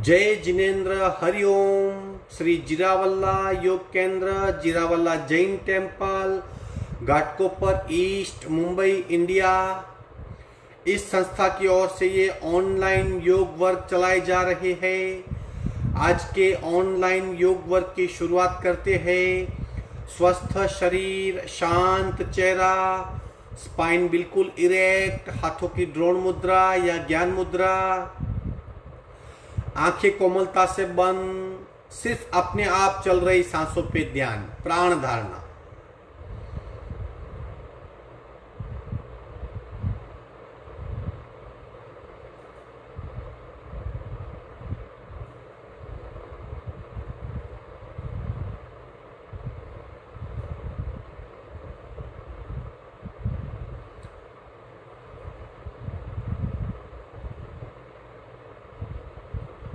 जय Jinendra Hariom. Shri Jiravalla Yog Kendra, Jiravalla Jain temple, Ghatkopar east, Mumbai, India. इस संस्था की ओर से ये ऑनलाइन योग वर्ग चलाए जा रहे हैं। आज के ऑनलाइन योग वर्ग की शुरुआत करते हैं। स्वस्थ शरीर, शांत चेहरा, स्पाइन बिल्कुल इरेक्ट, हाथों की ड्रोन मुद्रा या ज्ञान मुद्रा, आंखें कोमलता से बंद, सिर्फ अपने आप चल रही सांसों पे ध्यान, प्राण धारणा।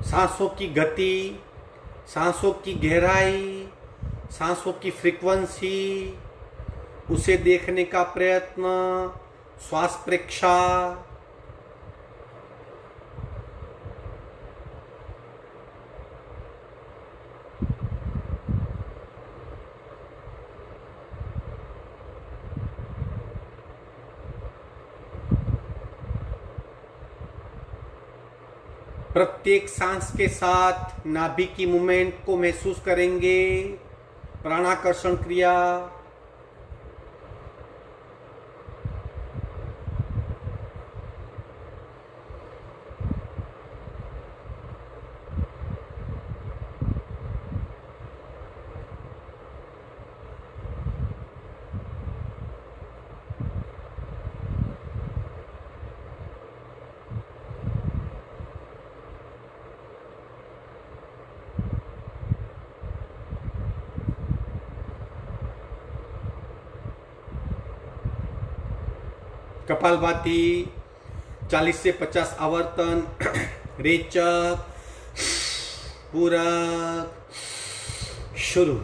सांसों की गति, सांसों की गहराई, सांसों की फ्रीक्वेंसी, उसे देखने का प्रयत्न, श्वास प्रेक्षा। प्रत्येक सांस के साथ नाभि की मूवमेंट को महसूस करेंगे। प्राणाकर्षण क्रिया। कपालभाति 40 से 50 आवर्तन। रेचक, पूरक, शुरू।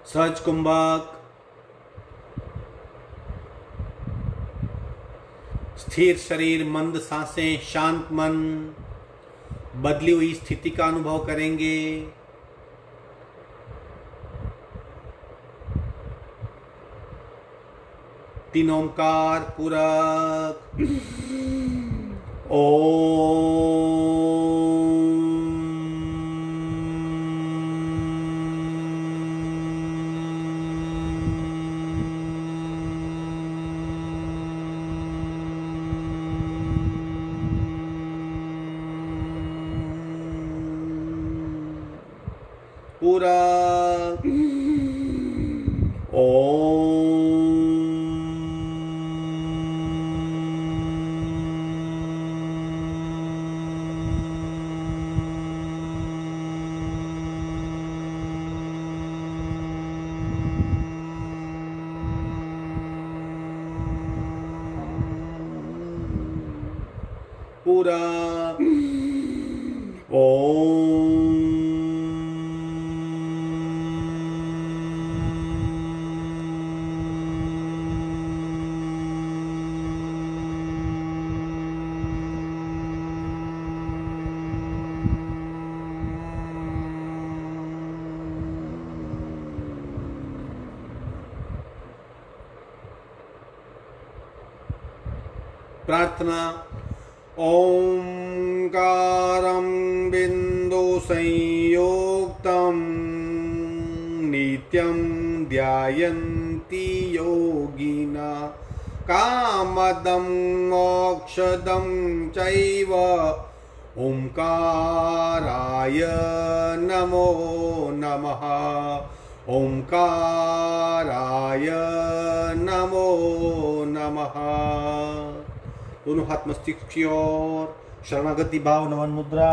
सहज कुंभक, स्थिर शरीर, मंद सांसें, शांत मन, बदली हुई स्थिति का अनुभव करेंगे। तीन ओंकार पूरक। पूरा पूरा प्रार्थना। ओंकारं बिंदु संयोक्तं नित्यं ध्यायन्ति योगिना, कामदं मोक्षदं चैव ओंकाराय नमो नमः। ओंकाराय नमो नमः। दोनों हाथ मस्तिष्क की ओर, शरणागति भाव, नमन मुद्रा।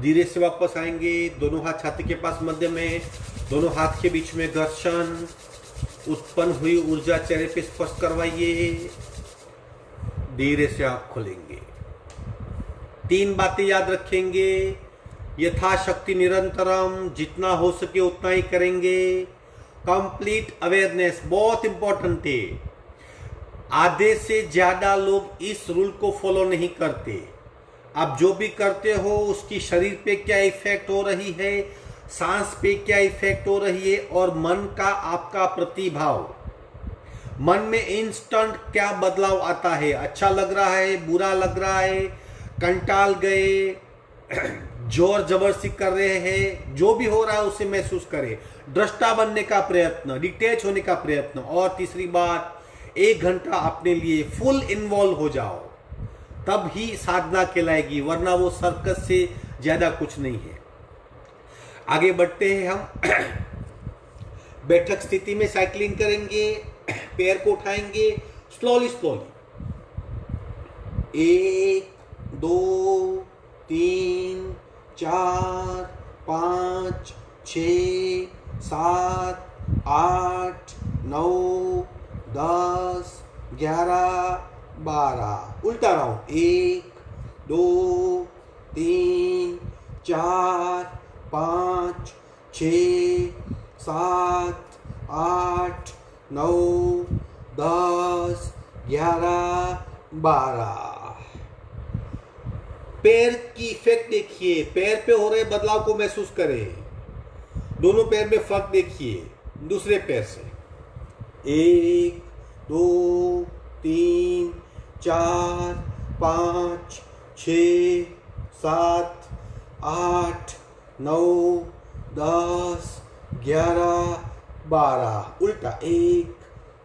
धीरे से वापस आएंगे, दोनों हाथ छाती के पास मध्य में, दोनों हाथ के बीच में घर्षण, उत्पन्न हुई ऊर्जा चेहरे पे स्पर्श करवाइए। धीरे से आप खोलेंगे। 3 बातें याद रखेंगे। यथाशक्ति निरंतरम, जितना हो सके उतना ही करेंगे। कंप्लीट अवेयरनेस बहुत इंपॉर्टेंट है। आधे से ज्यादा लोग इस रूल को फॉलो नहीं करते। आप जो भी करते हो उसकी शरीर पे क्या इफेक्ट हो रही है, सांस पे क्या इफेक्ट हो रही है, और मन का आपका प्रतिभाव, मन में इंस्टेंट क्या बदलाव आता है, अच्छा लग रहा है, बुरा लग रहा है, कंटाल गए, जोर जबरदस्ती कर रहे हैं, जो भी हो रहा है उसे महसूस करें। दृष्टा बनने का प्रयत्न, डिटेच होने का प्रयत्न। और तीसरी बात, 1 घंटा अपने लिए फुल इन्वॉल्व हो जाओ, तब ही साधना कहलाएगी, वरना वो सर्कस से ज्यादा कुछ नहीं है। आगे बढ़ते हैं हम। बैठक स्थिति में साइकिलिंग करेंगे, पैर को उठाएंगे स्लोली स्लोली। 1 2 3 4 5 6 7 8 9 10 11 12। उल्टा राउंड। 1 2 3 4 5 6 7 8 9 10 11 12। पैर की इफेक्ट देखिए, पैर पे हो रहे बदलाव को महसूस करें। दोनों पैर में फर्क देखिए दूसरे पैर से। 1 2 3 4 5 6 7 8 9 10 11 12। उल्टा। 1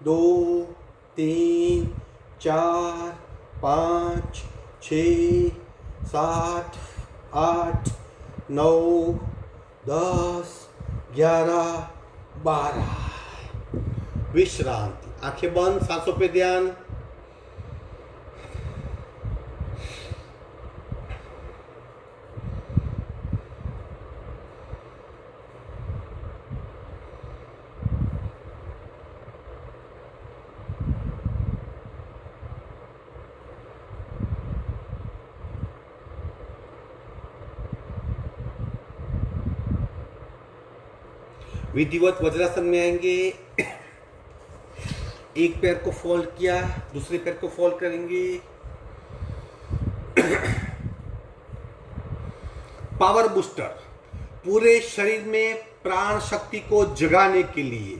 2 3 4 5 6 7 8 9 10 11 12। विश्रांति। आंखें बंद, सांसों पे ध्यान। विधिवत वज्रासन में आएंगे। एक पैर को फोल्ड किया, दूसरे पैर को फोल्ड करेंगे। पावर बूस्टर, पूरे शरीर में प्राण शक्ति को जगाने के लिए,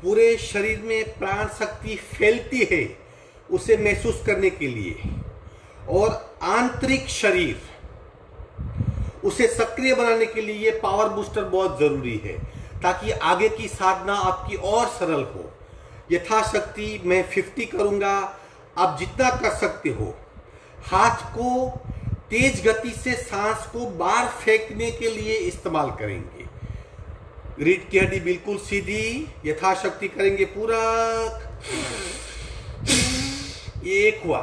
पूरे शरीर में प्राण शक्ति फैलती है उसे महसूस करने के लिए, और आंतरिक शरीर उसे सक्रिय बनाने के लिए ये पावर बूस्टर बहुत जरूरी है, ताकि आगे की साधना आपकी और सरल हो। यथाशक्ति मैं 50 करूंगा, आप जितना कर सकते हो। हाथ को तेज गति से सांस को बाहर फेंकने के लिए इस्तेमाल करेंगे। रीढ़ की हड्डी बिल्कुल सीधी, यथाशक्ति करेंगे पूरा। एक हुआ।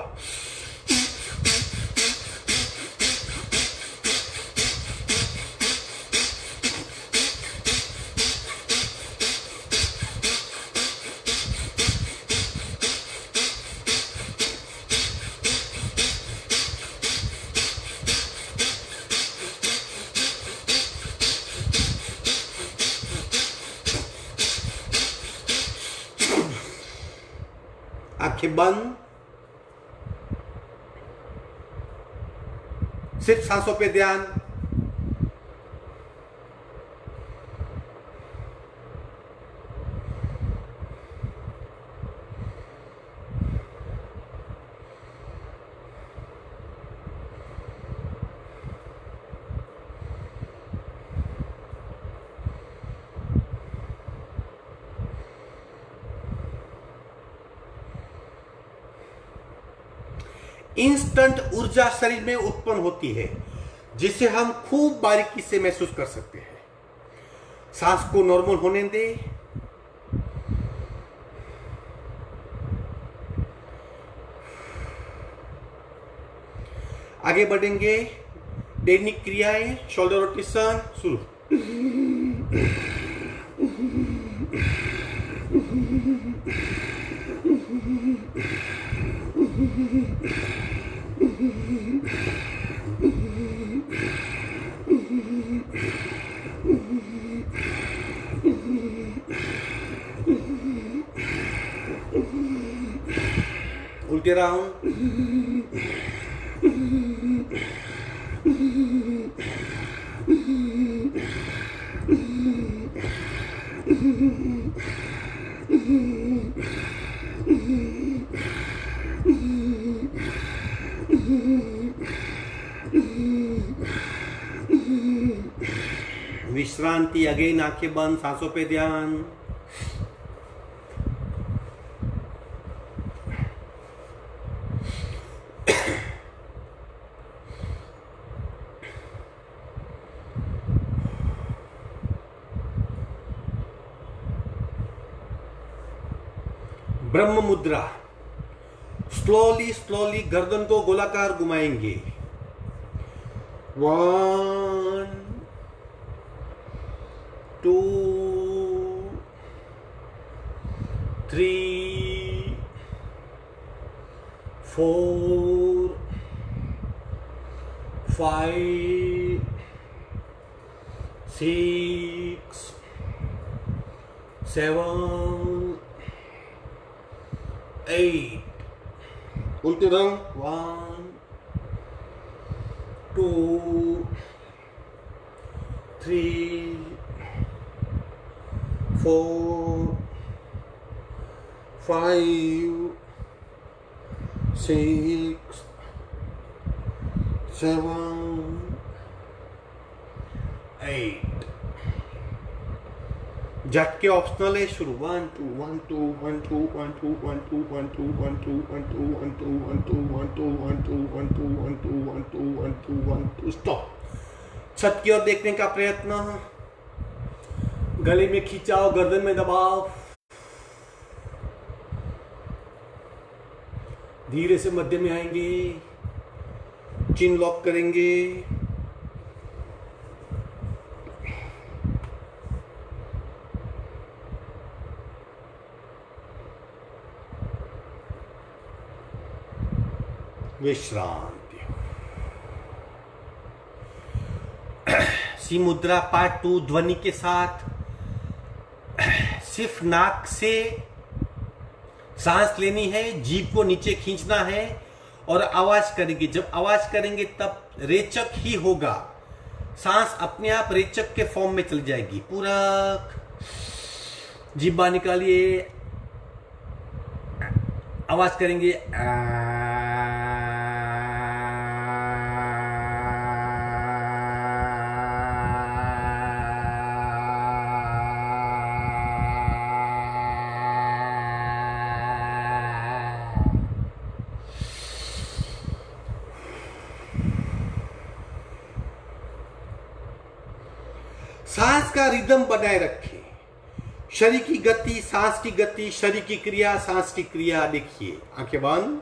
आंखें बंद, सिर्फ सांसों पे ध्यान। इंस्टेंट ऊर्जा शरीर में उत्पन्न होती है जिसे हम खूब बारीकी से महसूस कर सकते हैं। सांस को नॉर्मल होने दें। आगे बढ़ेंगे। दैनिक क्रियाएं, शोल्डर रोटेशन शुरू। उल्टे राउंड। विश्रांति। अगेन आंखें बंद, सांसों पे ध्यान। ब्रह्म मुद्रा। स्लोली स्लोली गर्दन को गोलाकार घुमाएंगे। 1 2 3 4 5 6 7 8। उल्टे रंग। 1 2 3 4 5 6 7 8। झटके ऑप्शनल है। शुरू। 1 2 1 2 1 2 1 2 1 2 1 2 1 2 1 2 1 2 1 2 1 2 1 2 1 2 1 2 1 2 1 2 1 2। स्टॉप। छत की ओर देखने का प्रयत्न। गले में खिंचाव, गर्दन में दबाव। धीरे से मध्य में आएंगे। चिन लॉक करेंगे। विश्रांति। सी मुद्रा पार्ट 2 ध्वनि के साथ। सिर्फ नाक से सांस लेनी है, जीभ को नीचे खींचना है और आवाज करेंगे। जब आवाज करेंगे तब रेचक ही होगा। सांस अपने आप रेचक के फॉर्म में चली जाएगी। पूरा जीभ बाहर निकालिए, आवाज करेंगे। सांस का रिदम बनाए रखें। शरीर की गति, सांस की गति, शरीर की क्रिया, सांस की क्रिया। देखिए, आंखें बंद।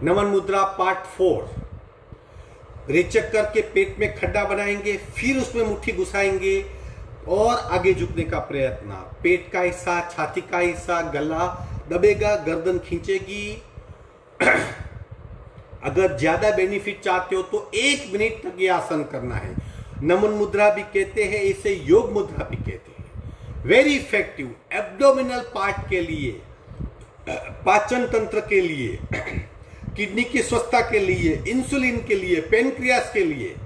नमन मुद्रा पार्ट 4। रेचक करके पेट में खड्डा बनाएंगे, फिर उसमें मुट्ठी घुसाएंगे और आगे झुकने का प्रयत्न। पेट का हिस्सा, छाती का हिस्सा, गला दबेगा, गर्दन खींचेगी। अगर ज्यादा बेनिफिट चाहते हो तो 1 मिनट तक ये आसन करना है। नमन मुद्रा भी कहते हैं, इसे योग मुद्रा भी कहते हैं। वेरी इफेक्टिव एब्डोमिनल पार्ट के लिए, पाचन तंत्र के लिए, किडनी की स्वस्थता के लिए, इंसुलिन के लिए, पेनक्रियास के लिए,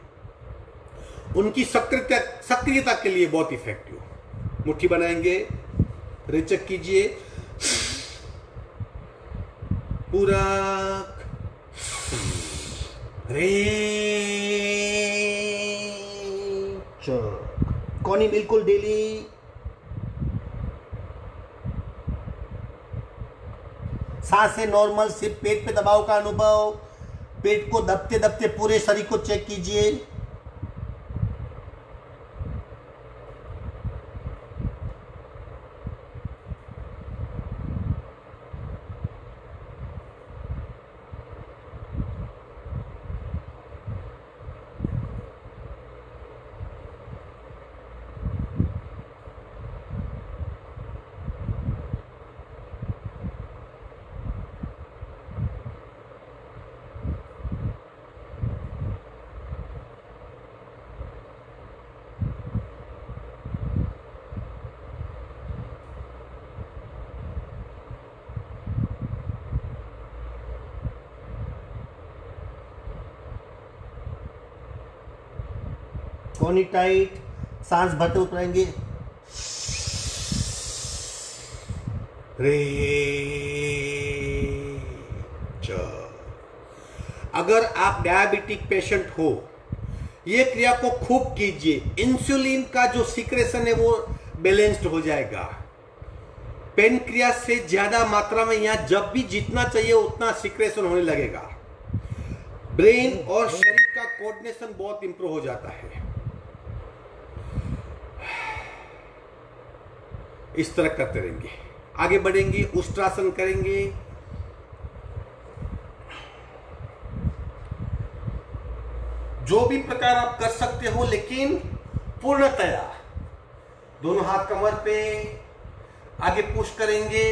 उनकी सक्रियता के लिए बहुत इफेक्टिव। मुट्ठी बनाएंगे, रेचक कीजिए। पूरा रेचक। कोनी बिल्कुल ढीली, सांसें नॉर्मल, सिर्फ पेट पे दबाव का अनुभव। पेट को दबते दबते पूरे शरीर को चेक कीजिए। कोनी टाइट, सांस भरते उतरेंगे। रे च। अगर आप डायबिटिक पेशेंट हो, ये क्रिया को खूब कीजिए। इंसुलिन का जो सीक्रेशन है वो बैलेंस्ड हो जाएगा। पेनक्रियास से ज्यादा मात्रा में यहां जब भी जितना चाहिए उतना सीक्रेशन होने लगेगा। ब्रेन और शरीर का कोऑर्डिनेशन बहुत इंप्रूव हो जाता है। इस तरह करते रहेंगे, आगे बढ़ेंगे, उष्ट्रासन करेंगे। जो भी प्रकार आप कर सकते हो, लेकिन पूर्णतया दोनों हाथ कमर पे, आगे पुश करेंगे,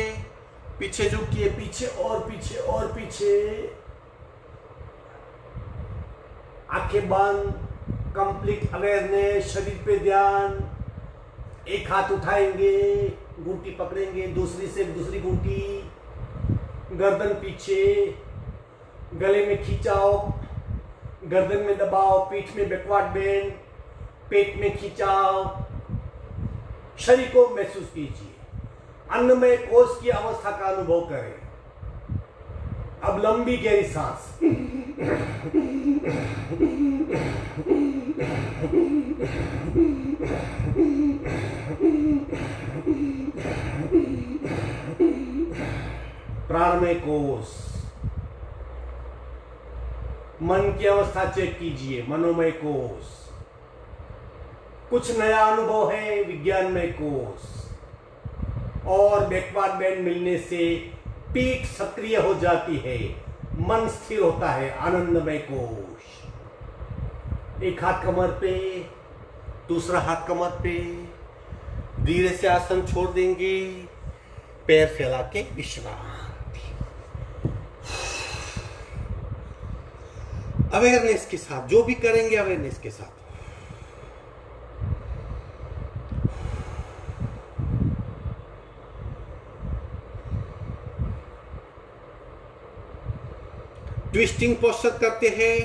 पीछे झुकिए, पीछे और पीछे और पीछे, आंखें बंद, कंप्लीट अवेयरनेस, शरीर पे ध्यान। एक हाथ उठाएंगे, घूंटी पकड़ेंगे, दूसरी से दूसरी घूंटी, गर्दन पीछे, गले में खिंचाओ, गर्दन में दबाओ, पीठ में बैकवर्ड बेंड, पेट में खिंचाओ, शरीर को महसूस कीजिए, अन्नमय कोश की अवस्था का अनुभव करें। अब लंबी गहरी सांस। प्राणमय कोश। मन की अवस्था चेक कीजिए, मनोमय कोश। कुछ नया अनुभव है, विज्ञानमय कोश। और बैकवर्ड बेंड मिलने से पीठ सक्रिय हो जाती है, मन स्थिर होता है, आनंदमय कोश। एक हाथ कमर पे, दूसरा हाथ कमर पे, धीरे से आसन छोड़ देंगे, पैर फैला के विश्राम। अवेयरनेस के साथ जो भी करेंगे, अवेयरनेस के साथ। ट्विस्टिंग पोस्चर करते हैं।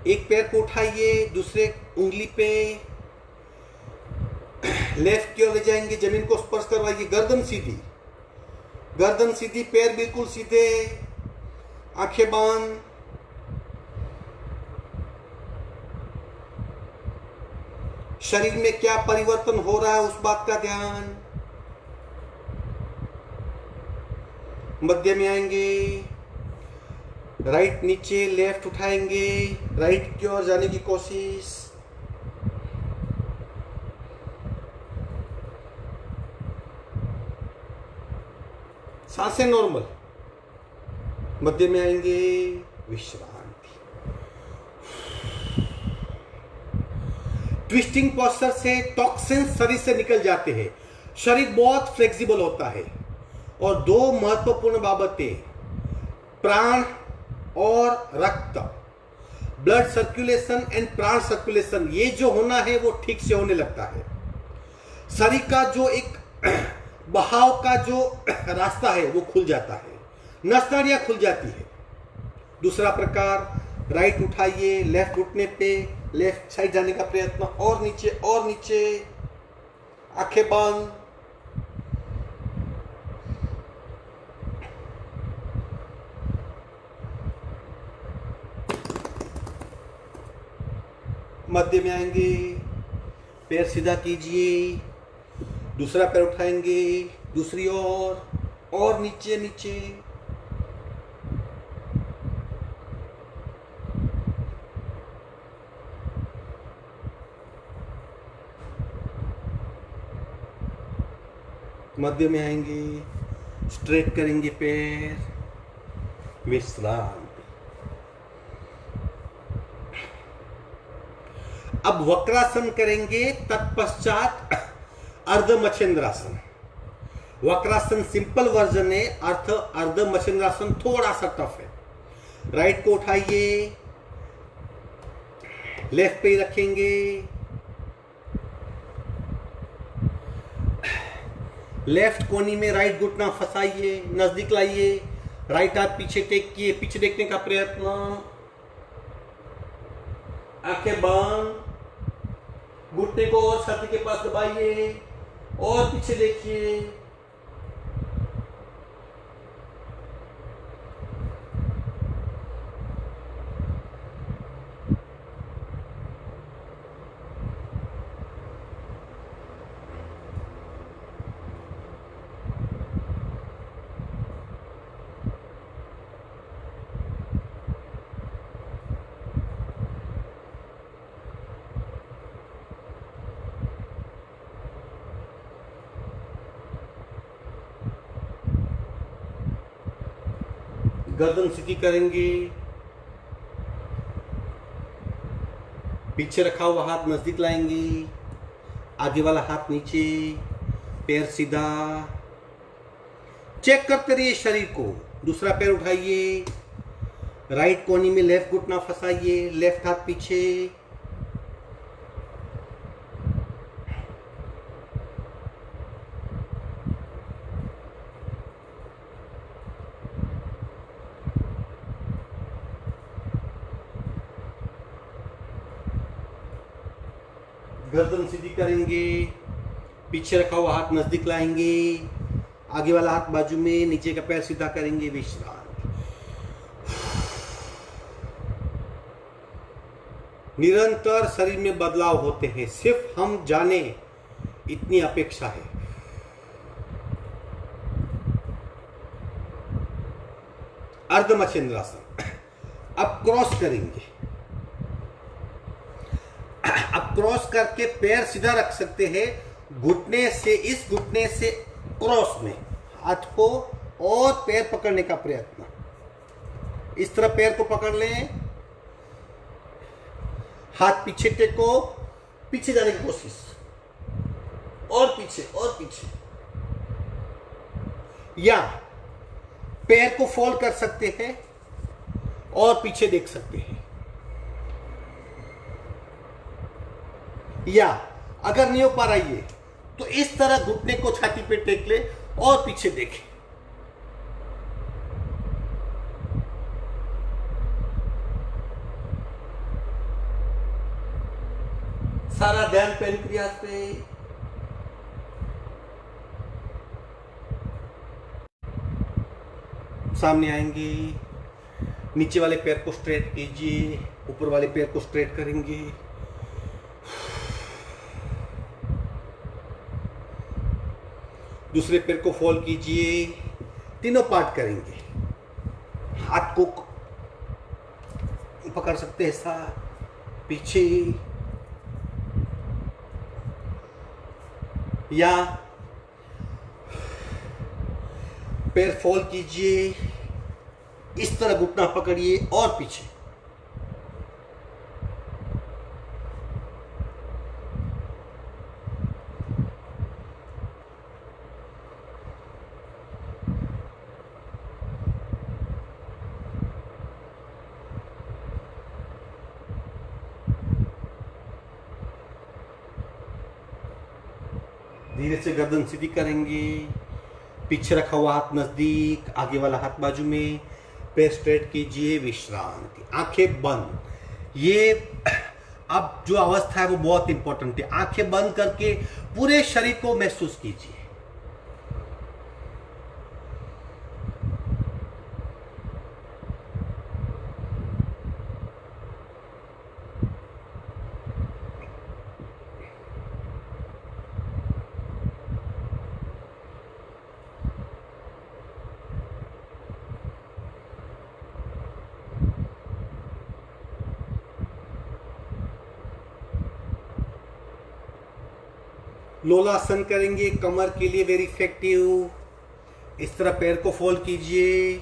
एक पैर को उठाइए, दूसरे उंगली पे लेफ्ट की ओर ले जाएंगे, जमीन को स्पर्श करवाइए, गर्दन सीधी, गर्दन सीधी, पैर बिल्कुल सीधे, आंखें बंद। शरीर में क्या परिवर्तन हो रहा है उस बात का ध्यान। मध्य में आएंगे, राइट नीचे, लेफ्ट उठाएंगे, राइट की ओर जाने की कोशिश। सांसें नॉर्मल, मध्य में आएंगे, विश्रांति। ट्विस्टिंग पोस्चर से टॉक्सिन्स शरीर से निकल जाते हैं, शरीर बहुत फ्लेक्सिबल होता है। और दो महत्वपूर्ण बाबतें, प्राण और रक्त, ब्लड सर्कुलेशन एंड प्राण सर्कुलेशन, ये जो होना है वो ठीक से होने लगता है। शरीर का जो एक बहाव का जो रास्ता है वो खुल जाता है, नस नाड़ियां खुल जाती है। दूसरा प्रकार, राइट उठाइए, लेफ्ट घुटने पे, लेफ्ट साइड जाने का प्रयत्न, और नीचे और नीचे, आंखें बंद। मध्य में आएंगे, पैर सीधा कीजिए, दूसरा पैर उठाएंगे, दूसरी ओर, और नीचे नीचे। मध्य में आएंगे, स्ट्रेट करेंगे पैर, विश्राम। अब वक्रासन करेंगे, तत्पश्चात अर्ध मच्छिंद्रासन। वक्रासन सिंपल वर्जन है, अर्ध मच्छिंद्रासन थोड़ा सा टफ है। राइट को उठाइए, लेफ्ट पे रखेंगे, लेफ्ट कोनी में राइट घुटना फंसाइए, नजदीक लाइए, राइट हाथ पीछे टेक किए, पीछे देखने का प्रयत्न, आंखें बंद, घुटने को और छाती के पास दबाइए और पीछे देखिए। गर्दन सीधी करेंगे, पीछे रखा हुआ हाथ नजदीक लाएंगे, आगे वाला हाथ नीचे, पैर सीधा। चेक करते रहिए शरीर को। दूसरा पैर उठाइए, राइट कोनी में लेफ्ट घुटना फंसाइए, लेफ्ट हाथ पीछे, गर्दन सीधी करेंगे, पीछे रखा हुआ हाथ नजदीक लाएंगे, आगे वाला हाथ बाजू में, नीचे का पैर सीधा करेंगे, विश्राम। निरंतर शरीर में बदलाव होते हैं, सिर्फ हम जाने इतनी अपेक्षा है। अर्ध मच्छिंद्रासन। अब क्रॉस करेंगे। अब क्रॉस करके पैर सीधा रख सकते हैं, घुटने से, इस घुटने से क्रॉस में हाथ को और पैर पकड़ने का प्रयत्न। इस तरह पैर को पकड़ लें, हाथ पीछे टेको, पीछे जाने की कोशिश, और पीछे और पीछे, या पैर को फोल्ड कर सकते हैं और पीछे देख सकते हैं, या अगर नहीं हो पा रही है तो इस तरह घुटने को छाती पे टेक ले और पीछे देखें। सारा ध्यान पेनक्रियास पे। सामने आएंगे, नीचे वाले पैर को स्ट्रेट कीजिए, ऊपर वाले पैर को स्ट्रेट करेंगे। दूसरे पैर को फोल्ड कीजिए, तीनों पार्ट करेंगे। हाथ को पकड़ सकते हैं ऐसा, पीछे, या पैर फोल्ड कीजिए, इस तरह घुटना पकड़िए और पीछे। धीरे से गर्दन सीधी करेंगे, पीछे रखा हुआ हाथ नजदीक, आगे वाला हाथ बाजू में, पैर स्ट्रेट कीजिए, विश्रांति, आंखें बंद। ये अब जो अवस्था है वो बहुत इंपॉर्टेंट है। आंखें बंद करके पूरे शरीर को महसूस कीजिए। लोलासन करेंगे, कमर के लिए वेरी इफेक्टिव। इस तरह पैर को फोल्ड कीजिए,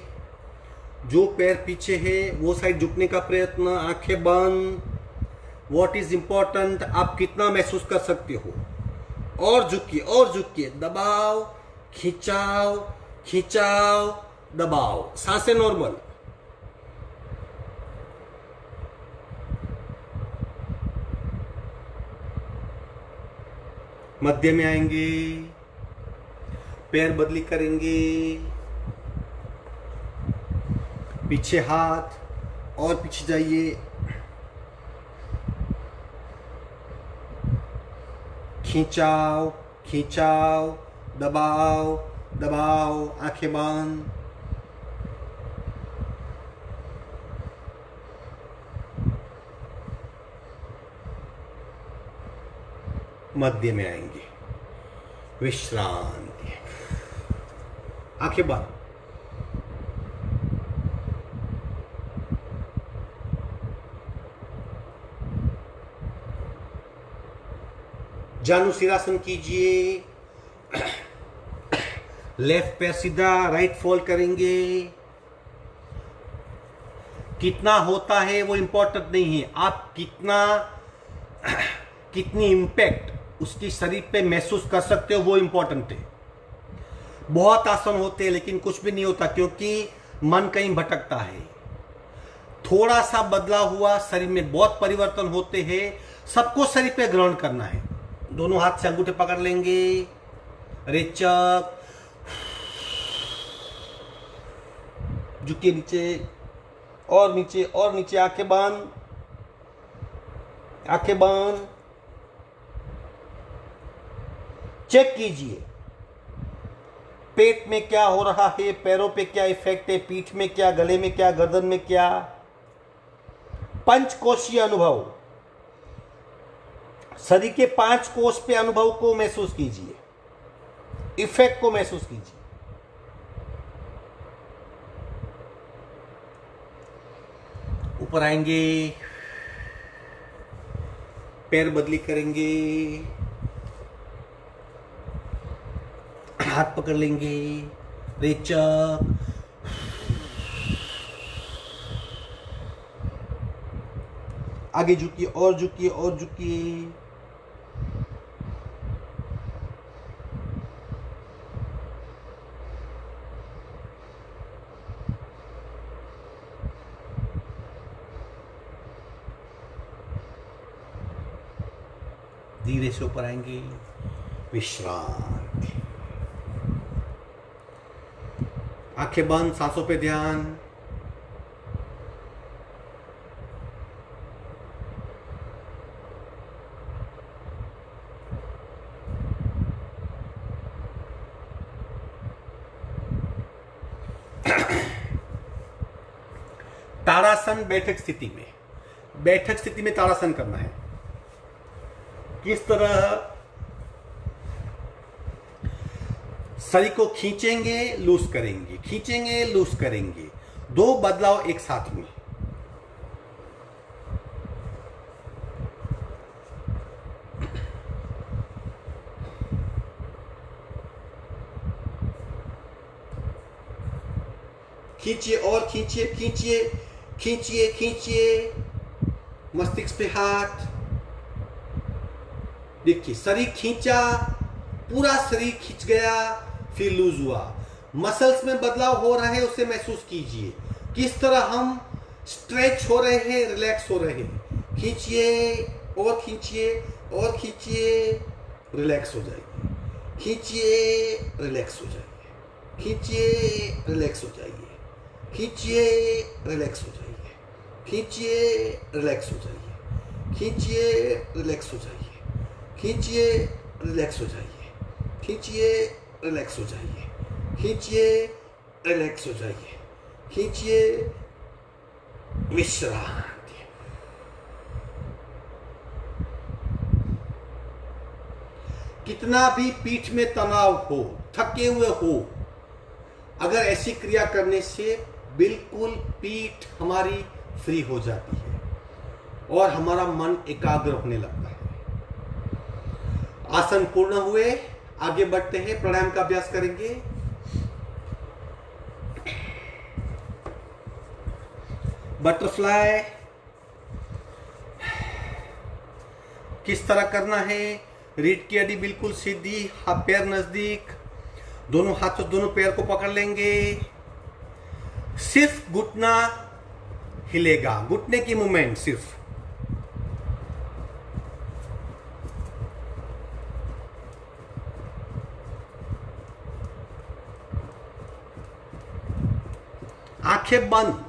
जो पैर पीछे है वो साइड झुकने का प्रयत्न, आंखें बंद। व्हाट इज इंपॉर्टेंट, आप कितना महसूस कर सकते हो। और झुकिए और झुकिए, दबाओ, खिंचाओ, खिंचाओ, दबाओ, सांसें नॉर्मल। मध्य में आएंगे, पैर बदली करेंगे, पीछे हाथ और पीछे जाइए, खींचाओ, खींचाओ, दबाओ, दबाओ, आंखें बंद। मध्य में आएंगे, विश्रांति, आंखें बंद। जानुसिरासन कीजिए, लेफ्ट पैर सीधा, राइट फोल्ड करेंगे। कितना होता है वो इंपॉर्टेंट नहीं है, आप कितनी इंपैक्ट उसकी शरीर पे महसूस कर सकते हो वो इंपॉर्टेंट है। बहुत आसन होते हैं लेकिन कुछ भी नहीं होता, क्योंकि मन कहीं भटकता है। थोड़ा सा बदला हुआ शरीर में बहुत परिवर्तन होते हैं। सबको शरीर पे ग्रहण करना है। दोनों हाथ से अंगूठे पकड़ लेंगे, रेचक, झुके नीचे और नीचे और नीचे, आंखें बंद, आंखें बंद। चेक कीजिए पेट में क्या हो रहा है, पैरों पे क्या इफेक्ट है, पीठ में क्या, गले में क्या, गर्दन में क्या। पंचकोशीय अनुभव, शरीर के 5 कोश पे अनुभव को महसूस कीजिए, इफेक्ट को महसूस कीजिए। ऊपर आएंगे, पैर बदली करेंगे, हाथ पकड़ लेंगे, रेचक, आगे झुकिए और झुकिए और झुकिए। धीरे से ऊपर आएंगे, विश्रांति, आंखें बंद, सांसों पे ध्यान। ताड़ासन बैठक स्थिति में, बैठक स्थिति में ताड़ासन करना है। किस तरह शरीर को खींचेंगे, लूज करेंगे, खींचेंगे, लूज करेंगे, 2 बदलाव एक साथ में। खींचिए और खींचिए, खींचिए, खींचिए, खींचिए, मस्तिष्क पे हाथ। देखिए शरीर खींचा, पूरा शरीर खींच गया, फिर लूज हुआ। मसल्स में बदलाव हो रहा है, उसे महसूस कीजिए। किस तरह हम स्ट्रेच हो रहे हैं, रिलैक्स हो रहे हैं। खींचिए और खींचिए और खींचिए, रिलैक्स हो जाइए। खींचिए, रिलैक्स हो जाइए। खींचिए, रिलैक्स हो जाइए। खींचिए, रिलैक्स हो जाइए। खींचिए, रिलैक्स हो जाइए। खींचिए, रिलैक्स हो जाइए। खींचिए, रिलैक्स हो जाइए। खींचिए, रिलैक्स हो जाइए। खींचिए, रिलैक्स हो जाइए। खींचिए, विश्रांति। कितना भी पीठ में तनाव हो, थके हुए हो, अगर ऐसी क्रिया करने से बिल्कुल पीठ हमारी फ्री हो जाती है और हमारा मन एकाग्र होने लगता है। आसन पूर्ण हुए, आगे बढ़ते हैं, प्राणायाम का अभ्यास करेंगे। बटरफ्लाई किस तरह करना है? रीढ़ की हड्डी बिल्कुल सीधी, हाथ पैर नजदीक, दोनों हाथों दोनों पैर को पकड़ लेंगे, सिर्फ घुटना हिलेगा, घुटने की मूवमेंट सिर्फ। आंखें बंद।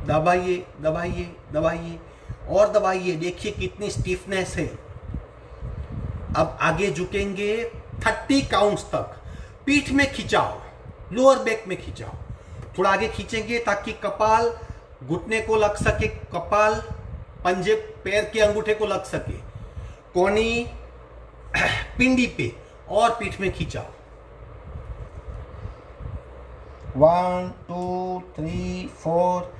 दबाइए दबाइए दबाइए और दबाइए, देखिए कितनी स्टिफनेस है। अब आगे झुकेंगे 30 काउंट्स तक, पीठ में खिंचाओ, लोअर बैक में खिंचाओ, थोड़ा आगे खींचेंगे ताकि कपाल घुटने को लग सके, कपाल पंजे पैर के अंगूठे को लग सके, कोहनी पिंडी पे, और पीठ में खिंचाओ। 1 2 3 4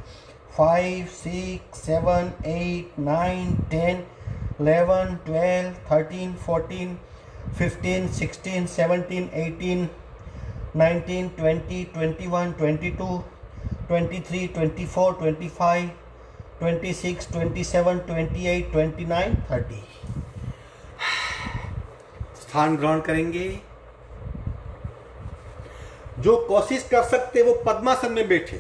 5 6 7 8 9 10 11 12 13 14 15 16 17 18 19 20 21 22 23 24 25 26 27 28 29 30। स्थान ग्रहण करेंगे। जो कोशिश कर सकते वो पद्मासन में बैठे।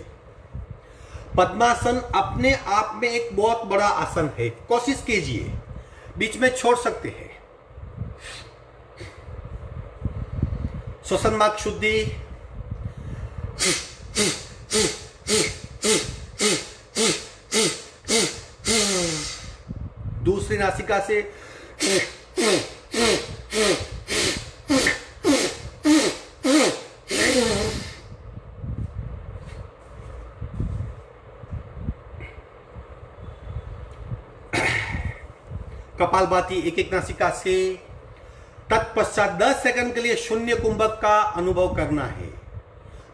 पद्मासन अपने आप में एक बहुत बड़ा आसन है, कोशिश कीजिए, बीच में छोड़ सकते हैं। श्वसन मार्ग शुद्धि। दूसरी नासिका से कपालभाति एक एक नासिका से। तत्पश्चात 10 सेकंड के लिए शून्य कुंभक का अनुभव करना है।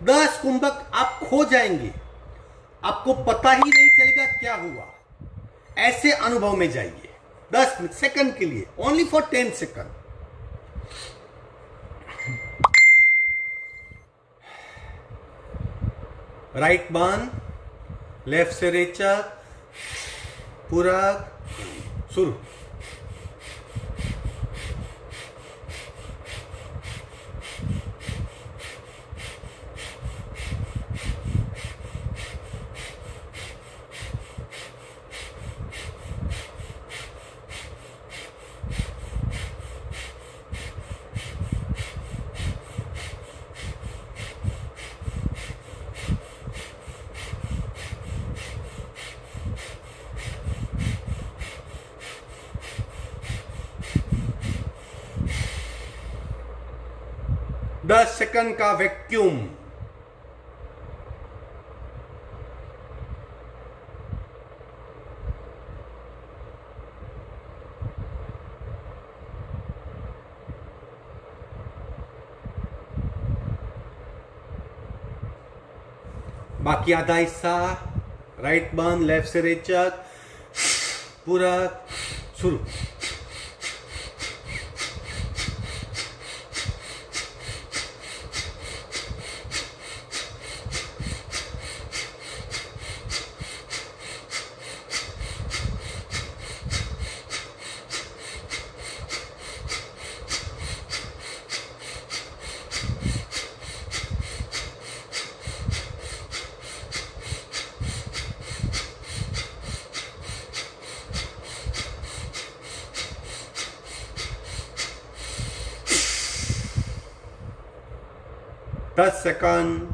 10 कुंभक आप खो जाएंगे, आपको पता ही नहीं चलेगा क्या हुआ, ऐसे अनुभव में जाइए 10 सेकंड के लिए, ओनली फॉर 10 सेकंड। राइट बान, लेफ्ट से रेचक, पूरक, शुरू। दस सेकंड का वैक्यूम। बाकी आधा हिस्सा, राइट बंद, लेफ्ट से रेचक, पूरक, शुरू। दस सेकंड।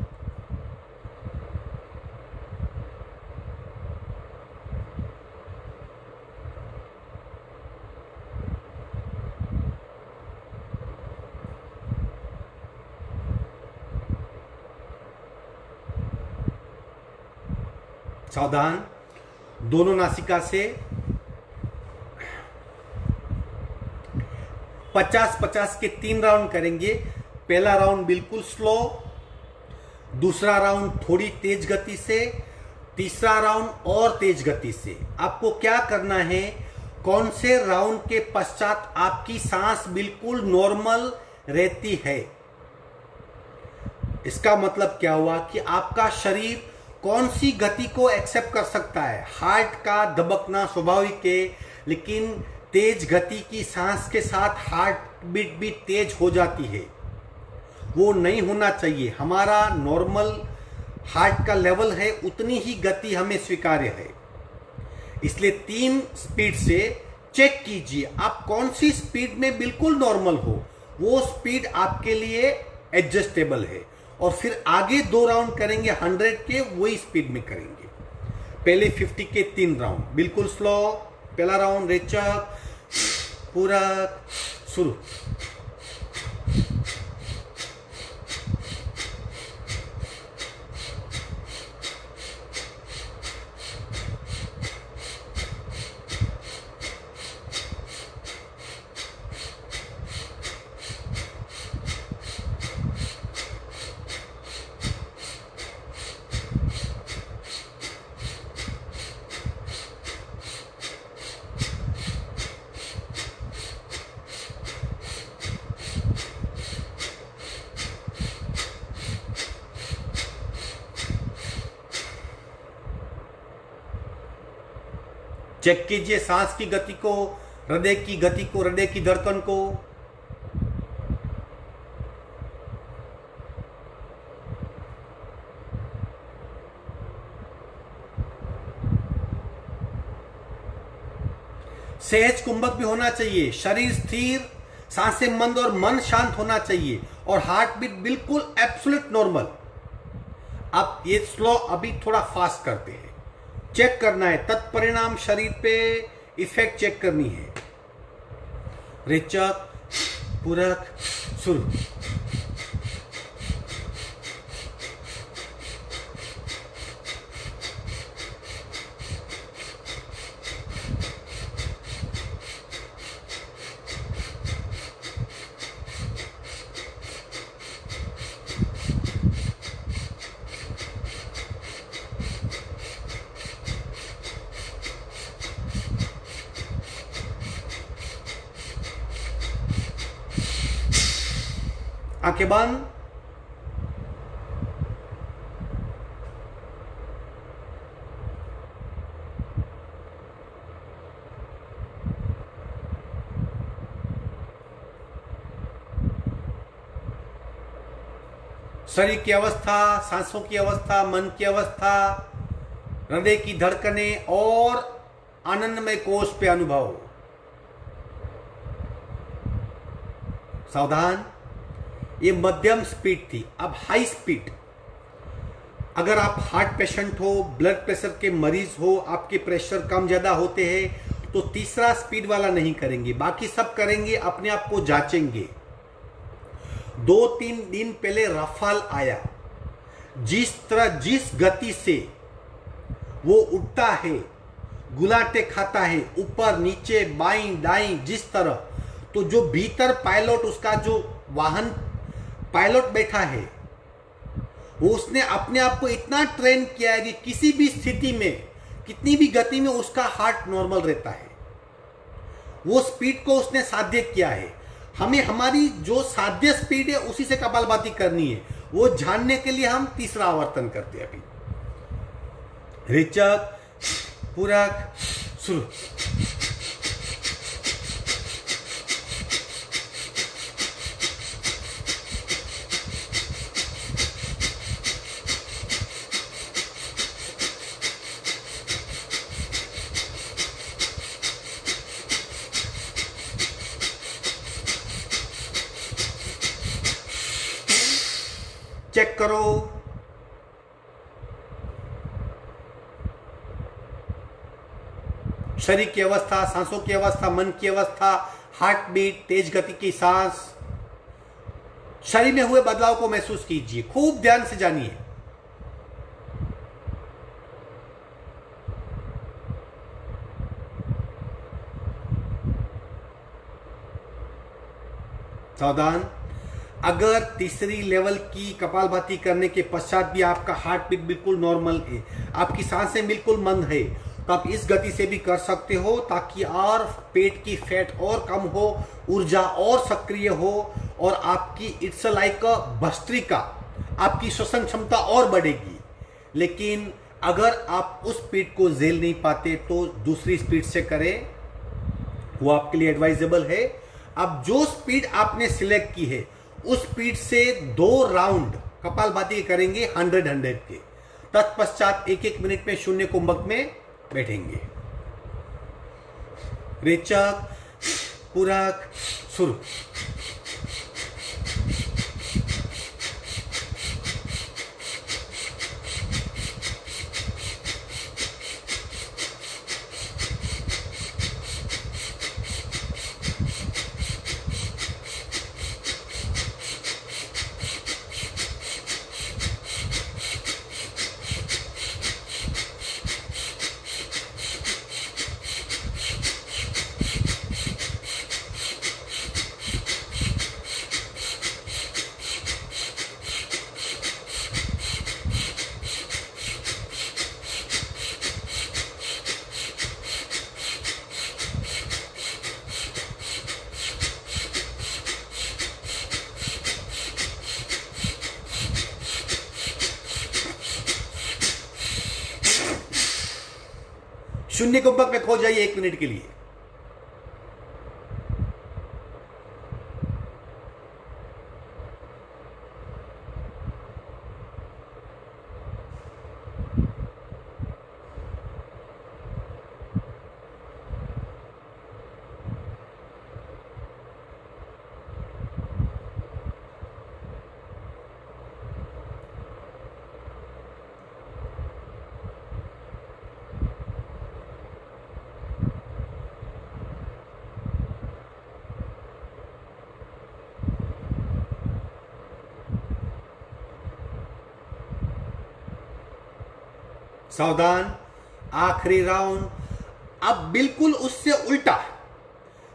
सावधान, दोनों नासिका से 50-50 के 3 राउंड करेंगे। पहला राउंड बिल्कुल स्लो, दूसरा राउंड थोड़ी तेज गति से, तीसरा राउंड और तेज गति से। आपको क्या करना है, कौन से राउंड के पश्चात आपकी सांस बिल्कुल नॉर्मल रहती है, इसका मतलब क्या हुआ कि आपका शरीर कौन सी गति को एक्सेप्ट कर सकता है। हार्ट का दबकना स्वाभाविक है, लेकिन तेज गति की सांस के साथ हार्ट बीट भी तेज हो जाती है, वो नहीं होना चाहिए। हमारा नॉर्मल हार्ट का लेवल है, उतनी ही गति हमें स्वीकार्य है। इसलिए 3 स्पीड से चेक कीजिए आप कौन सी स्पीड में बिल्कुल नॉर्मल हो, वो स्पीड आपके लिए एडजस्टेबल है। और फिर आगे 2 राउंड करेंगे 100 के, वही स्पीड में करेंगे। पहले 50 के 3 राउंड बिल्कुल स्लो। पहला राउंड रेचक, पूरक, शुरू। चेक कीजिए सांस की गति को, हृदय की गति को, हृदय की धड़कन को। सहज कुंभक भी होना चाहिए, शरीर स्थिर, सांसें मंद और मन शांत होना चाहिए, और हार्ट बीट बिल्कुल एब्सोल्यूट नॉर्मल। आप ये स्लो अभी थोड़ा फास्ट करते हैं, चेक करना है, तत्परिणाम शरीर पे इफेक्ट चेक करनी है। रेचक, पूरक, शुरू। आंखें बंद। शरीर की अवस्था, सांसों की अवस्था, मन की अवस्था, हृदय की धड़कनें और आनंदमय कोश पे अनुभव। सावधान, ये मध्यम स्पीड थी, अब हाई स्पीड। अगर आप हार्ट पेशेंट हो, ब्लड प्रेशर के मरीज हो, आपके प्रेशर कम ज्यादा होते हैं, तो तीसरा स्पीड वाला नहीं करेंगे, बाकी सब करेंगे, अपने आप को जांचेंगे। 2-3 दिन पहले रफाल आया, जिस तरह जिस गति से वो उठता है, गुलाटे खाता है, ऊपर नीचे बाईं दाईं, जिस तरह, तो जो भीतर पायलट, उसका जो वाहन पायलट बैठा है, वो उसने अपने आप को इतना ट्रेन किया है कि किसी भी स्थिति में, कितनी भी गति में उसका हार्ट नॉर्मल रहता है। वो स्पीड को उसने साध्य किया है। हमें हमारी जो साध्य स्पीड है उसी से कपालभाति करनी है, वो जानने के लिए हम तीसरा आवर्तन करते हैं। अभी रेचक, पूरक, शुरू। चेक करो, शरीर की अवस्था, सांसों की अवस्था, मन की अवस्था, हार्ट बीट, तेज गति की सांस, शरीर में हुए बदलाव को महसूस कीजिए, खूब ध्यान से जानिए। सावधान, अगर तीसरी लेवल की कपालभाति करने के पश्चात भी आपका हार्ट बीट बिल्कुल नॉर्मल है, आपकी सांसें बिल्कुल मंद है, तो आप इस गति से भी कर सकते हो ताकि और पेट की फैट और कम हो, ऊर्जा और सक्रिय हो और आपकी इट्स लाइक भस्त्रिका, आपकी श्वसन क्षमता और बढ़ेगी। लेकिन अगर आप उस स्पीड को झेल नहीं पाते तो दूसरी स्पीड से करें, वो आपके लिए एडवाइजेबल है। अब जो स्पीड आपने सिलेक्ट की है उस स्पीड से 2 राउंड कपालभाति करेंगे 100 के। तत्पश्चात 1-1 मिनट में शून्य कुंभक में बैठेंगे। रेचक, पूरक, शुरू। शून्य कुंभक में खो जाइए 1 मिनट के लिए। सावधान, आखिरी राउंड। अब बिल्कुल उससे उल्टा,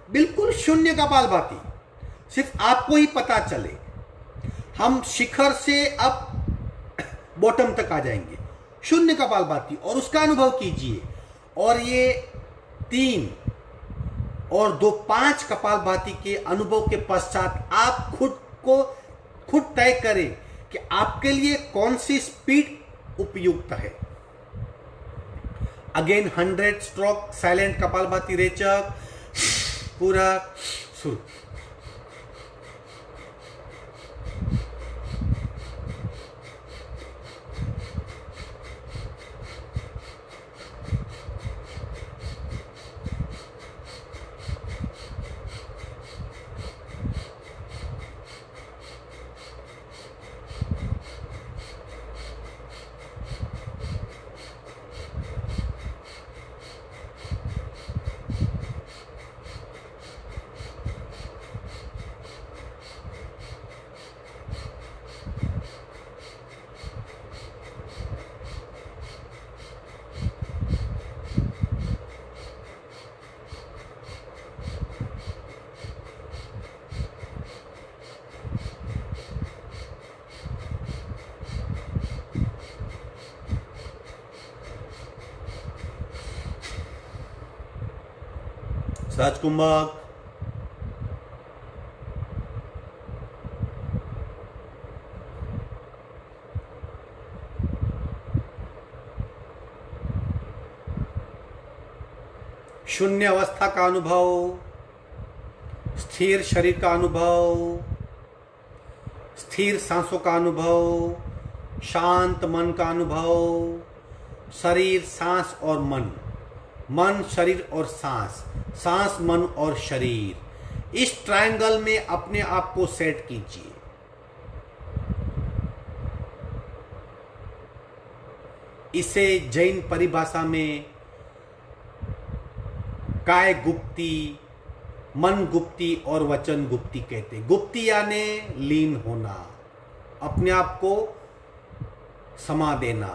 बिल्कुल शून्य कपालभाति, सिर्फ आपको ही पता चले। हम शिखर से अब बॉटम तक आ जाएंगे, शून्य कपालभाति, और उसका अनुभव कीजिए। और ये 3 और 2 5 कपालभाति के अनुभव के पश्चात आप खुद तय करें कि आपके लिए कौन सी स्पीड उपयुक्त है। अगेन 100 स्ट्रोक साइलेंट कपालभाति, रेचक, पूरक, शुरू। सहज कुंभक, शून्य अवस्था का अनुभव, स्थिर शरीर का अनुभव, स्थिर सांसों का अनुभव, शांत मन का अनुभव, शरीर, सांस और मन, मन, शरीर और सांस, सांस, मन और शरीर, इस ट्रायंगल में अपने आप को सेट कीजिए। इसे जैन परिभाषा में काय गुप्ती, मन गुप्ती और वचन गुप्ती कहते हैं। गुप्ती यानी लीन होना, अपने आप को समा देना,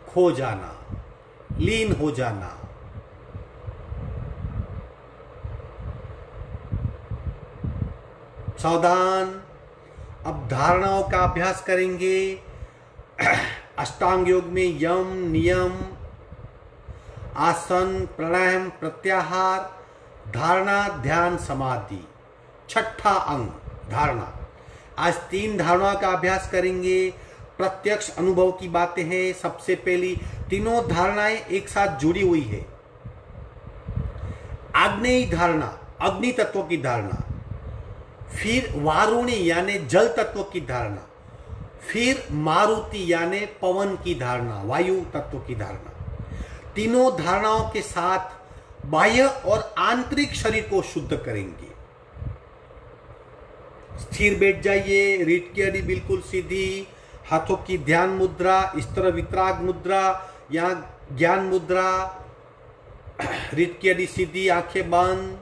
खो जाना, लीन हो जाना। सावधान, अब धारणाओं का अभ्यास करेंगे। अष्टांग योग में यम, नियम, आसन, प्राणायाम, प्रत्याहार, धारणा, ध्यान, समाधि, छठा अंग धारणा। आज 3 धारणाओं का अभ्यास करेंगे। प्रत्यक्ष अनुभव की बातें हैं। सबसे पहली तीनों धारणाएं एक साथ जुड़ी हुई है। आग्नेयी धारणा, अग्नि तत्व की धारणा, फिर वारुणी यानी जल तत्व की धारणा, फिर मारुति यानी पवन की धारणा, वायु तत्व की धारणा। तीनों धारणाओं के साथ बाह्य और आंतरिक शरीर को शुद्ध करेंगे। स्थिर बैठ जाइए, रीढ़ की हड्डी बिल्कुल सीधी, हाथों की ध्यान मुद्रा, इस तरह वितराग मुद्रा या ज्ञान मुद्रा, रीढ़ की हड्डी सीधी, आंखें बंद।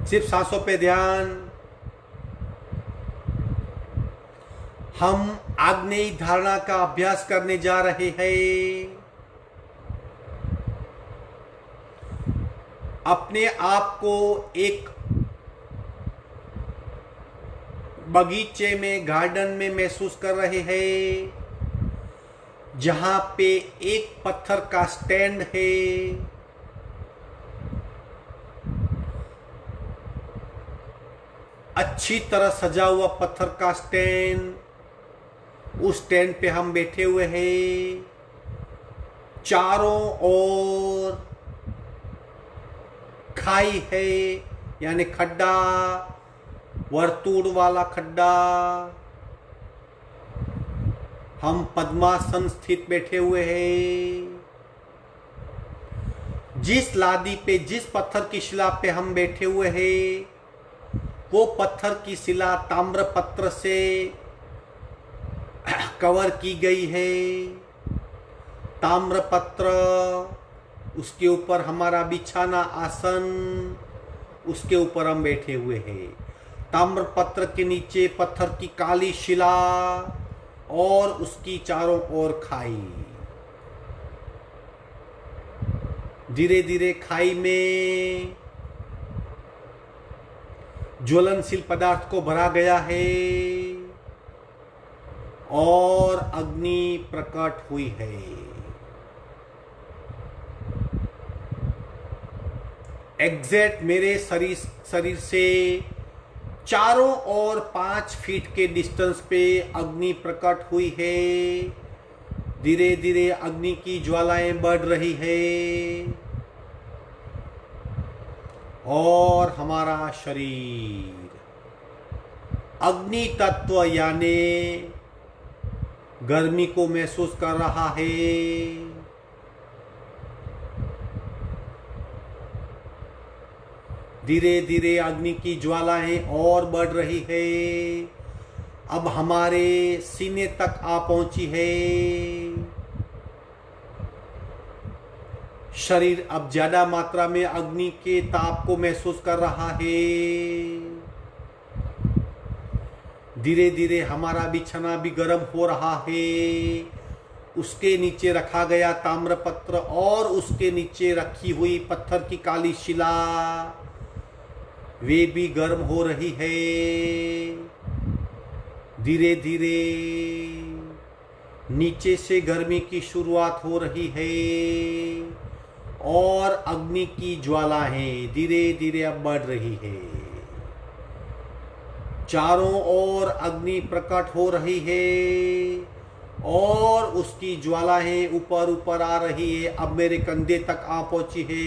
सिर्फ सांसों पे ध्यान। हम आग्नेयी धारणा का अभ्यास करने जा रहे हैं। अपने आप को एक बगीचे में, गार्डन में महसूस कर रहे हैं, जहां पे एक पत्थर का स्टैंड है। अच्छी तरह सजा हुआ पत्थर का स्टैंड, उस स्टैंड पे हम बैठे हुए हैं। चारों ओर खाई है यानी खड्डा, वर्तुड़ वाला खड्डा। हम पद्मासन स्थित बैठे हुए हैं। जिस लादी पे, जिस पत्थर की शिला पे हम बैठे हुए हैं, वो पत्थर की शिला ताम्र पत्र से कवर की गई है। ताम्र पत्र, उसके ऊपर हमारा बिछाना आसन, उसके ऊपर हम बैठे हुए हैं। ताम्र पत्र के नीचे पत्थर की काली शिला और उसकी चारों ओर खाई। धीरे धीरे खाई में ज्वलनशील पदार्थ को भरा गया है और अग्नि प्रकट हुई है। एग्जैक्ट मेरे शरीर से चारों ओर 5 फीट के डिस्टेंस पे अग्नि प्रकट हुई है। धीरे धीरे अग्नि की ज्वालाएं बढ़ रही है और हमारा शरीर अग्नि तत्व यानी गर्मी को महसूस कर रहा है। धीरे धीरे अग्नि की ज्वालाएं और बढ़ रही है। अब हमारे सीने तक आ पहुंची है। शरीर अब ज्यादा मात्रा में अग्नि के ताप को महसूस कर रहा है। धीरे धीरे हमारा बिछाना भी गर्म हो रहा है। उसके नीचे रखा गया ताम्रपत्र और उसके नीचे रखी हुई पत्थर की काली शिला, वे भी गर्म हो रही है। धीरे धीरे नीचे से गर्मी की शुरुआत हो रही है और अग्नि की ज्वालाएं धीरे धीरे अब बढ़ रही है। चारों ओर अग्नि प्रकट हो रही है और उसकी ज्वालाएं ऊपर ऊपर आ रही है। अब मेरे कंधे तक आ पहुंची है,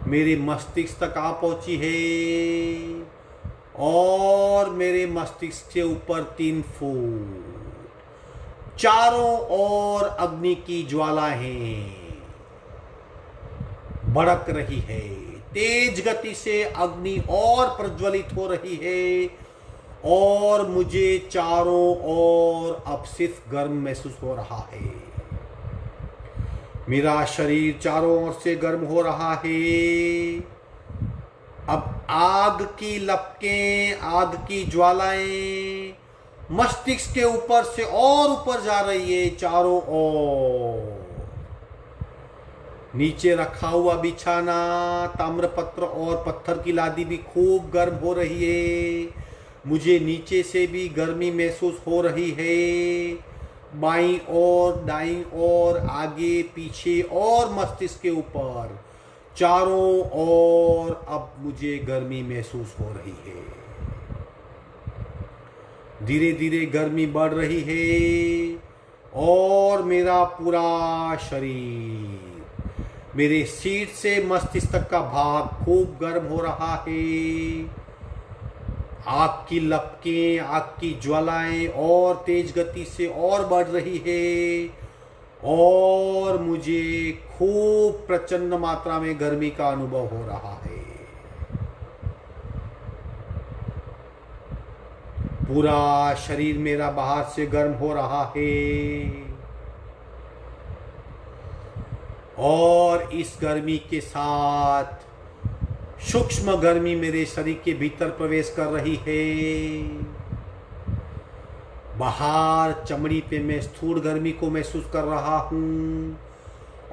मेरे मस्तिष्क तक आ पहुंची है और मेरे मस्तिष्क के ऊपर 3 फुट। चारों ओर अग्नि की ज्वालाएं भड़क रही है। तेज गति से अग्नि और प्रज्वलित हो रही है और मुझे चारों ओर अब सिर्फ गर्म महसूस हो रहा है। मेरा शरीर चारों ओर से गर्म हो रहा है। अब आग की लपकें, आग की ज्वालाएं मस्तिष्क के ऊपर से और ऊपर जा रही है चारों ओर। नीचे रखा हुआ बिछाना, ताम्रपत्र और पत्थर की लादी भी खूब गर्म हो रही है। मुझे नीचे से भी गर्मी महसूस हो रही है। बाईं ओर, दाईं ओर, आगे पीछे और मस्तिष्क के ऊपर, चारों ओर अब मुझे गर्मी महसूस हो रही है। धीरे धीरे गर्मी बढ़ रही है और मेरा पूरा शरीर, मेरे सीट से मस्तिष्क तक का भाग खूब गर्म हो रहा है। आग की लपकें, आग की ज्वालाएं और तेज गति से और बढ़ रही है और मुझे खूब प्रचंड मात्रा में गर्मी का अनुभव हो रहा है। पूरा शरीर मेरा बाहर से गर्म हो रहा है और इस गर्मी के साथ सूक्ष्म गर्मी मेरे शरीर के भीतर प्रवेश कर रही है। बाहर चमड़ी पे मैं स्थूल गर्मी को महसूस कर रहा हूँ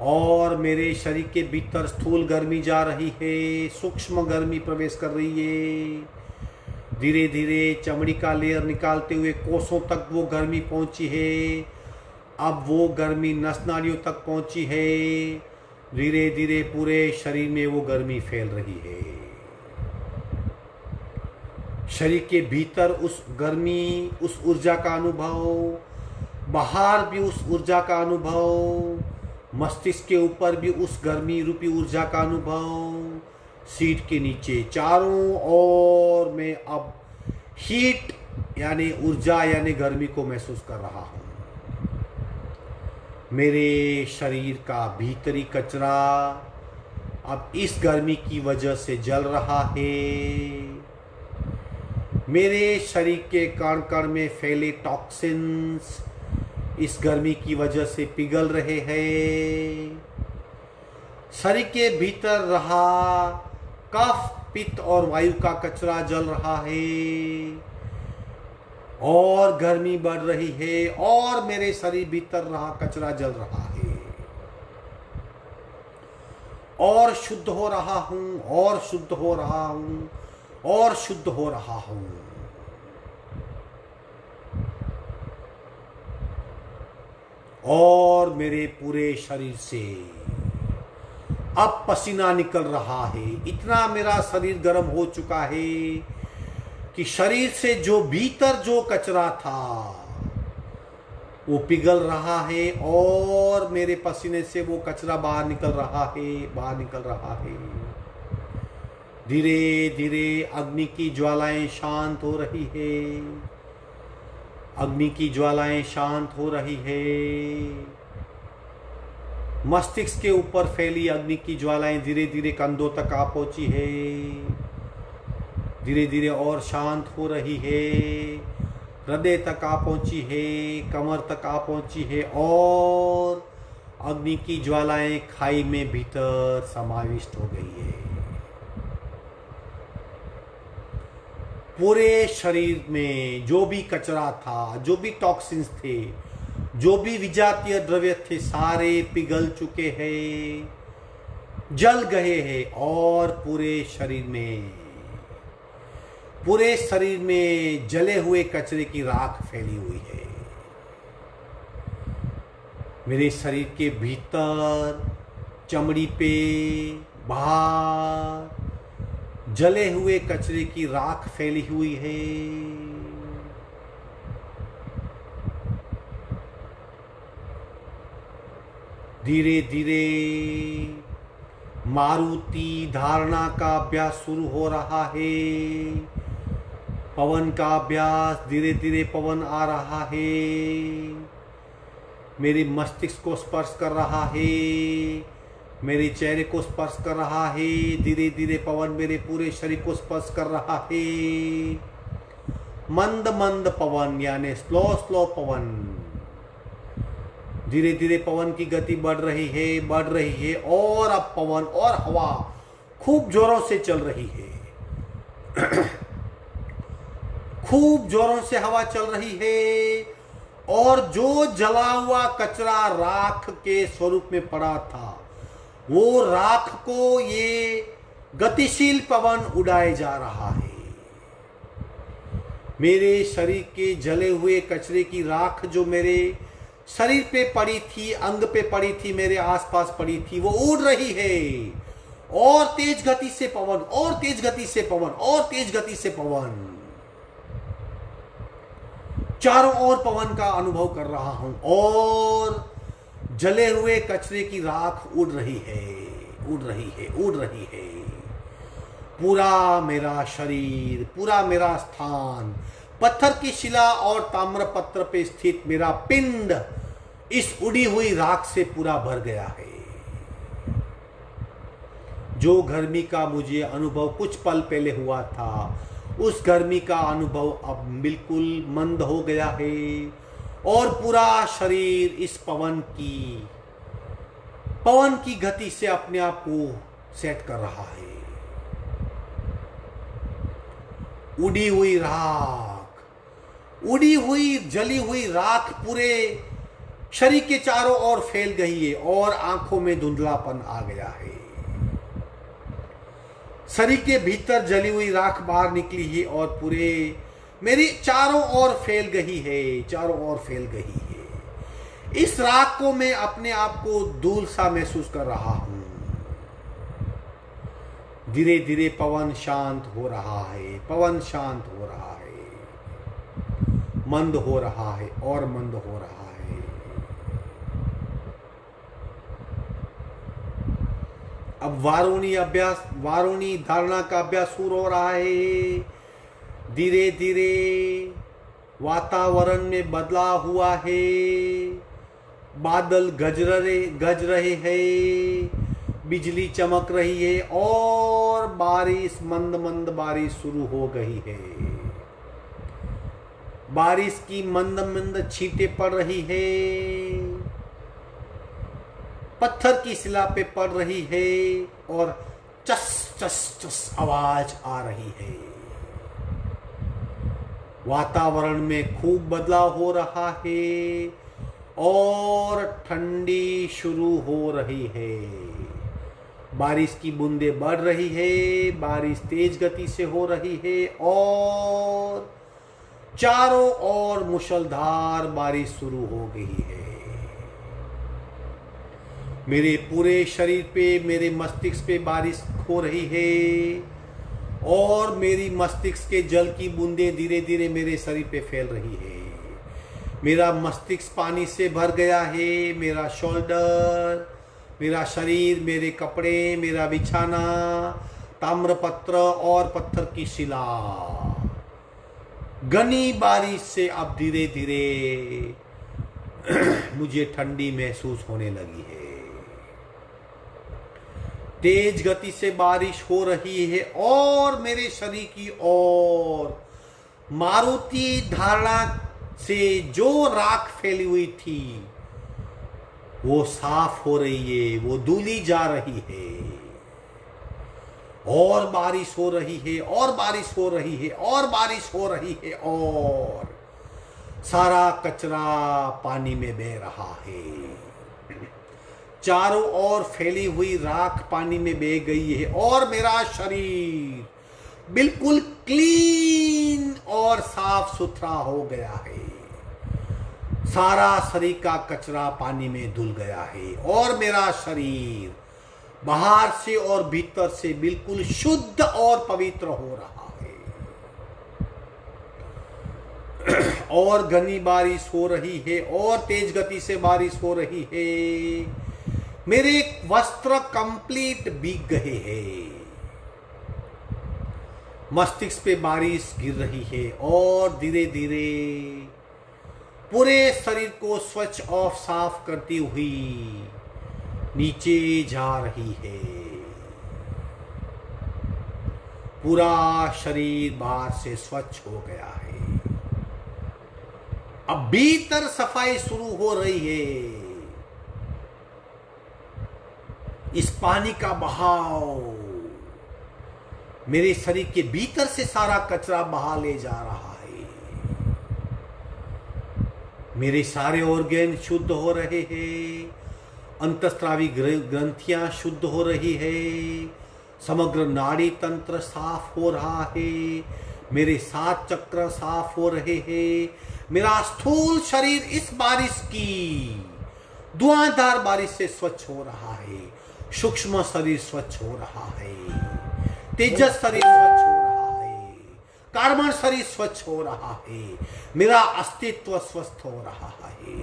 और मेरे शरीर के भीतर स्थूल गर्मी जा रही है, सूक्ष्म गर्मी प्रवेश कर रही है। धीरे धीरे चमड़ी का लेयर निकालते हुए कोसों तक वो गर्मी पहुंची है। अब वो गर्मी नस नाड़ियों तक पहुंची है। धीरे धीरे पूरे शरीर में वो गर्मी फैल रही है। शरीर के भीतर उस गर्मी, उस ऊर्जा का अनुभव, बाहर भी उस ऊर्जा का अनुभव, मस्तिष्क के ऊपर भी उस गर्मी रूपी ऊर्जा का अनुभव, सीट के नीचे चारों ओर मैं अब हीट यानी ऊर्जा यानी गर्मी को महसूस कर रहा हूँ। मेरे शरीर का भीतरी कचरा अब इस गर्मी की वजह से जल रहा है। मेरे शरीर के कण कण में फैले टॉक्सिन्स इस गर्मी की वजह से पिघल रहे हैं। शरीर के भीतर रहा कफ, पित्त और वायु का कचरा जल रहा है और गर्मी बढ़ रही है और मेरे शरीर भीतर रहा कचरा जल रहा है और शुद्ध हो रहा हूं और शुद्ध हो रहा हूं और शुद्ध हो रहा हूं। और मेरे पूरे शरीर से अब पसीना निकल रहा है। इतना मेरा शरीर गर्म हो चुका है कि शरीर से जो भीतर जो कचरा था वो पिघल रहा है और मेरे पसीने से वो कचरा बाहर निकल रहा है, बाहर निकल रहा है। धीरे धीरे अग्नि की ज्वालाएं शांत हो रही है, अग्नि की ज्वालाएं शांत हो रही है। मस्तिष्क के ऊपर फैली अग्नि की ज्वालाएं धीरे धीरे कंधों तक आ पहुंची है, धीरे धीरे और शांत हो रही है। हृदय तक आ पहुंची है, कमर तक आ पहुंची है और अग्नि की ज्वालाएं खाई में भीतर समाविष्ट हो गई है। पूरे शरीर में जो भी कचरा था, जो भी टॉक्सिन्स थे, जो भी विजातीय द्रव्य थे, सारे पिघल चुके हैं, जल गए हैं और पूरे शरीर में जले हुए कचरे की राख फैली हुई है। मेरे शरीर के भीतर चमड़ी पे बाहर जले हुए कचरे की राख फैली हुई है। धीरे धीरे मारुति धारणा का अभ्यास शुरू हो रहा है। पवन का अभ्यास, धीरे धीरे पवन आ रहा है, मेरे मस्तिष्क को स्पर्श कर रहा है, मेरे चेहरे को स्पर्श कर रहा है। धीरे धीरे पवन मेरे पूरे शरीर को स्पर्श कर रहा है। मंद मंद पवन यानी स्लो स्लो पवन। धीरे धीरे पवन की गति बढ़ रही है और अब पवन और हवा खूब जोरों से चल रही है। खूब जोरों से हवा चल रही है और जो जला हुआ कचरा राख के स्वरूप में पड़ा था वो राख को ये गतिशील पवन उड़ाए जा रहा है। मेरे शरीर के जले हुए कचरे की राख जो मेरे शरीर पे पड़ी थी, अंग पे पड़ी थी, मेरे आसपास पड़ी थी, वो उड़ रही है। और तेज गति से पवन, और तेज गति से पवन, और तेज गति से पवन, चारों ओर पवन का अनुभव कर रहा हूं। और जले हुए कचरे की राख उड़ रही है, उड़ रही है, उड़ रही है। पूरा मेरा शरीर, पूरा मेरा स्थान, पत्थर की शिला और ताम्रपत्र पे स्थित मेरा पिंड इस उड़ी हुई राख से पूरा भर गया है। जो गर्मी का मुझे अनुभव कुछ पल पहले हुआ था, उस गर्मी का अनुभव अब बिल्कुल मंद हो गया है और पूरा शरीर इस पवन की गति से अपने आप को सेट कर रहा है। उड़ी हुई राख, उड़ी हुई जली हुई राख पूरे शरीर के चारों ओर फैल गई है और आंखों में धुंधलापन आ गया है। शरीर के भीतर जली हुई राख बाहर निकली है और पूरे मेरी चारों ओर फैल गई है, चारों ओर फैल गई है। इस राख को मैं अपने आप को दूर सा महसूस कर रहा हूं। धीरे धीरे पवन शांत हो रहा है, पवन शांत हो रहा है, मंद हो रहा है और मंद हो रहा है। अब वारुणी धारणा का अभ्यास शुरू हो रहा है। धीरे धीरे वातावरण में बदलाव हुआ है। बादल गज रहे हैं, बिजली चमक रही है और बारिश, मंद मंद बारिश शुरू हो गई है। बारिश की मंद मंद छींटे पड़ रही है, पत्थर की शिला पे पड़ रही है और चस चस चस आवाज आ रही है। वातावरण में खूब बदलाव हो रहा है और ठंडी शुरू हो रही है। बारिश की बूंदें बढ़ रही है, बारिश तेज गति से हो रही है और चारों ओर मूसलाधार बारिश शुरू हो गई है। मेरे पूरे शरीर पे, मेरे मस्तिष्क पे बारिश हो रही है और मेरी मस्तिष्क के जल की बूंदें धीरे धीरे मेरे शरीर पे फैल रही है। मेरा मस्तिष्क पानी से भर गया है। मेरा शोल्डर, मेरा शरीर, मेरे कपड़े, मेरा बिछाना, ताम्रपत्र और पत्थर की शिला घनी बारिश से अब धीरे धीरे मुझे ठंडी महसूस होने लगी है। तेज गति से बारिश हो रही है और मेरे शरीर की ओर मारुति धारणा से जो राख फैली हुई थी वो साफ हो रही है, वो धुली जा रही है और बारिश हो रही है और बारिश हो रही है और बारिश हो रही है और सारा कचरा पानी में बह रहा है। चारों ओर फैली हुई राख पानी में बह गई है और मेरा शरीर बिल्कुल क्लीन और साफ सुथरा हो गया है। सारा शरीर का कचरा पानी में धुल गया है और मेरा शरीर बाहर से और भीतर से बिल्कुल शुद्ध और पवित्र हो रहा है। और घनी बारिश हो रही है और तेज गति से बारिश हो रही है। मेरे वस्त्र कंप्लीट भीग गए हैं। मस्तिष्क पे बारिश गिर रही है और धीरे धीरे पूरे शरीर को स्वच्छ और साफ करती हुई नीचे जा रही है। पूरा शरीर बाहर से स्वच्छ हो गया है। अब भीतर सफाई शुरू हो रही है। इस पानी का बहाव मेरे शरीर के भीतर से सारा कचरा बहा ले जा रहा है। मेरे सारे ऑर्गन शुद्ध हो रहे हैं अंतस्त्रावी ग्रंथियां शुद्ध हो रही है, समग्र नाड़ी तंत्र साफ हो रहा है, मेरे 7 चक्र साफ हो रहे हैं, मेरा स्थूल शरीर इस बारिश की धुआंधार बारिश से स्वच्छ हो रहा है, सूक्ष्म शरीर स्वच्छ हो रहा है, तेजस शरीर स्वच्छ हो रहा है, कार्बन शरीर स्वच्छ हो रहा है, मेरा अस्तित्व स्वस्थ हो रहा है।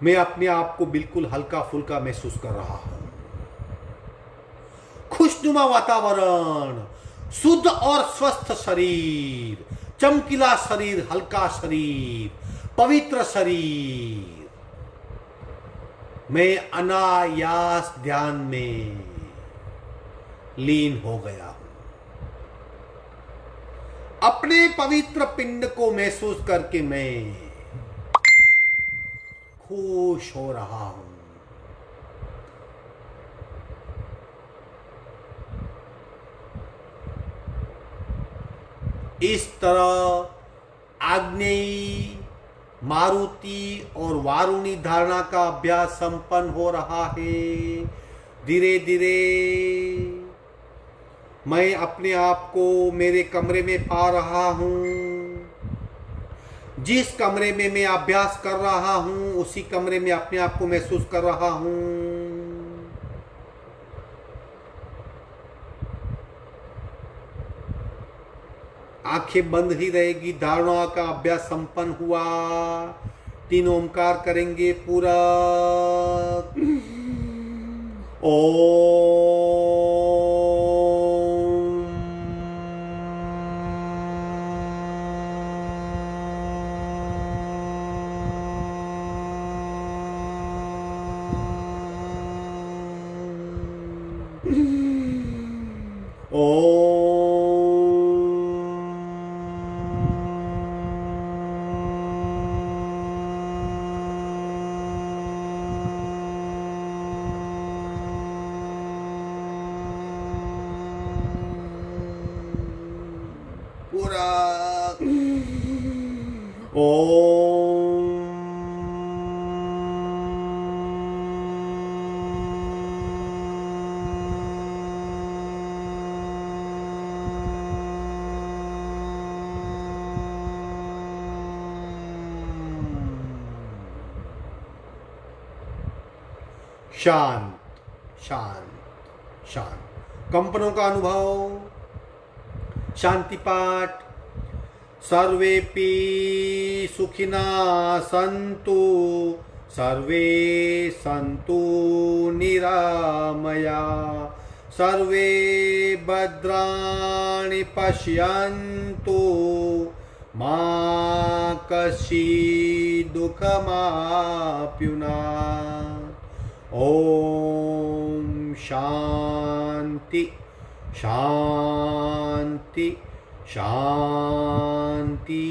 मैं अपने आप को बिल्कुल हल्का फुल्का महसूस कर रहा हूं। खुशनुमा वातावरण, शुद्ध और स्वस्थ शरीर, चमकीला शरीर, हल्का शरीर, पवित्र शरीर। मैं अनायास ध्यान में लीन हो गया हूं। अपने पवित्र पिंड को महसूस करके मैं खुश हो रहा हूं। इस तरह आग्नेयी, मारुति और वारुणी धारणा का अभ्यास संपन्न हो रहा है। धीरे धीरे मैं अपने आप को मेरे कमरे में पा रहा हूं। जिस कमरे में मैं अभ्यास कर रहा हूं उसी कमरे में अपने आप को महसूस कर रहा हूं। आंखें बंद ही रहेगी। धारणा का अभ्यास संपन्न हुआ। 3 ओमकार करेंगे पूरा। पूरा शांत शांत शांत। कंपनों का अनुभव। शांति पाठ। सर्वेपि सुखिना सन्तु, सर्वे सन्तु निरामया, सर्वे भद्राणि पश्यन्तु, मा कश्चित् दुःखमाप्नुयात्। ओम शांति शांति शांति।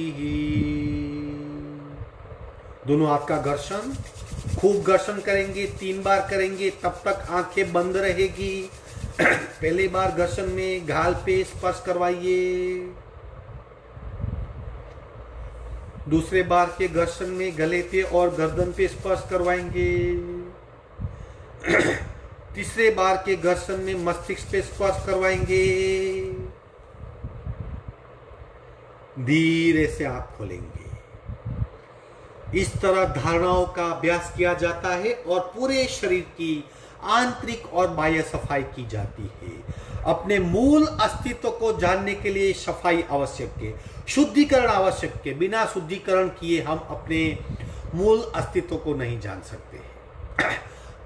दोनों हाथ का घर्षण, खूब घर्षण करेंगे। 3 बार करेंगे, तब तक आंखें बंद रहेगी। पहली बार घर्षण में गाल पे स्पर्श करवाइए। दूसरे बार के घर्षण में गले पे और गर्दन पे स्पर्श करवाएंगे। तीसरे बार के घर्षण में मस्तिष्क पे स्पर्श करवाएंगे। धीरे से आंख खोलेंगे। इस तरह धारणाओं का अभ्यास किया जाता है और पूरे शरीर की आंतरिक और बाह्य सफाई की जाती है। अपने मूल अस्तित्व को जानने के लिए सफाई आवश्यक है, शुद्धिकरण आवश्यक है। बिना शुद्धिकरण किए हम अपने मूल अस्तित्व को नहीं जान सकते।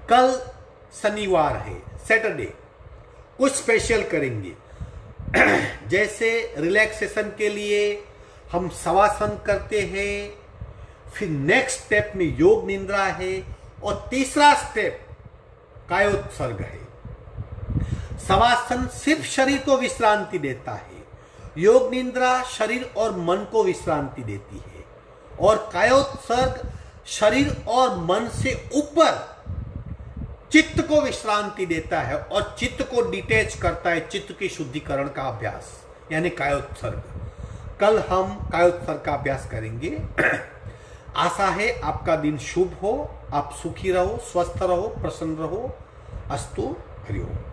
कल शनिवार है, सैटरडे, कुछ स्पेशल करेंगे। जैसे रिलैक्सेशन के लिए हम शवासन करते हैं, फिर नेक्स्ट स्टेप में योग निद्रा है और तीसरा स्टेप कायोत्सर्ग है। शवासन सिर्फ शरीर को विश्रांति देता है, योग निद्रा शरीर और मन को विश्रांति देती है, और कायोत्सर्ग शरीर और मन से ऊपर चित्त को विश्रांति देता है और चित्त को डिटैच करता है। चित्त की शुद्धिकरण का अभ्यास यानी कायोत्सर्ग। कल हम कायोत्सर्ग का अभ्यास करेंगे। आशा है आपका दिन शुभ हो, आप सुखी रहो, स्वस्थ रहो, प्रसन्न रहो। अस्तु। हरिओम।